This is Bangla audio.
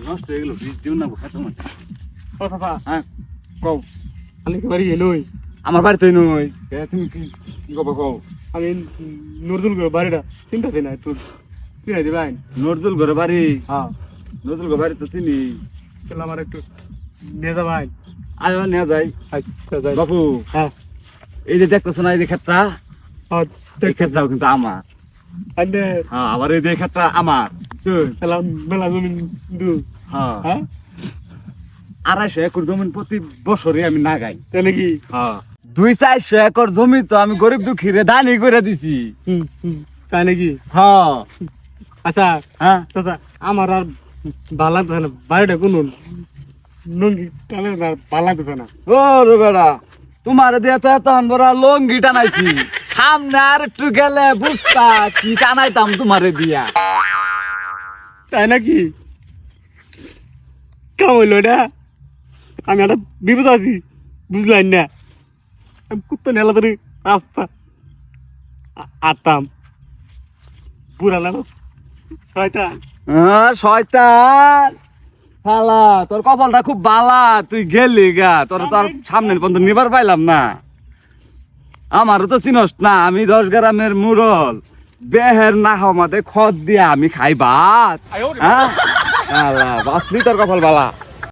নষ্ট হয়ে গেল দিও না খেতে মন ও চাচা হ্যাঁ কও আমি কি বাড়ি নই আমার বাড়িতে নই তুমি কি কব কও আমি নজরুল করে বাড়িটা চিন্তা না তোর চিনাই দিবেন নজরুল ঘরে বাড়ি হ্যাঁ নজরুল ঘর বাড়ি তো চিনি তাহলে আমার একটু নিয়ে যাবেন আয় নিয়ে যাই আচ্ছা যাই বাপু হ্যাঁ এই যে দেখতেছো না এই যে ক্ষেতটা এই দেখে ক্ষেতটাও কিন্তু আমার আন্ডে হ্যাঁ আবার এই যে ক্ষেতটা আমার তাহলে মেলা জমিন দু হ্যাঁ হ্যাঁ 250 একর জমি প্রতি বছরে আমি না গাই তাহলে কি হ্যাঁ 200-400 একর জমি তো আমি গরিব দুঃখী রে দানি করে দিছি তাই নাকি হ্যাঁ আচ্ছা হ্যাঁ চাচা আমার আর ভালো লাগতেছে না বাড়িটা কোনো নঙ্গি টানে না ভালো লাগতেছে না ও রে বেড়া তোমার দিয়ে তো এতক্ষণ বড় লঙ্গি টানাইছি সামনে আর একটু গেলে বুঝতা কি টানাইতাম তোমারে দিয়া তাই নাকি কেমন হইলো এটা আমি একটা বিপদ আছি বুঝলাম না আমি কুত্তা নেলা ধরে রাস্তা আটতাম বুড়া লাগো শয়তান শয়তান শালা তোর কপালটা খুব বালা তুই গেলি গা তোর তোর সামনের পর্যন্ত নিবার পাইলাম না আমারও তো চিনস না আমি 10 গ্রামের মুরল বেহের না হমাতে খদ দিয়া আমি খাই ভাত হ্যাঁ শালা বাসলি তোর কপাল বালা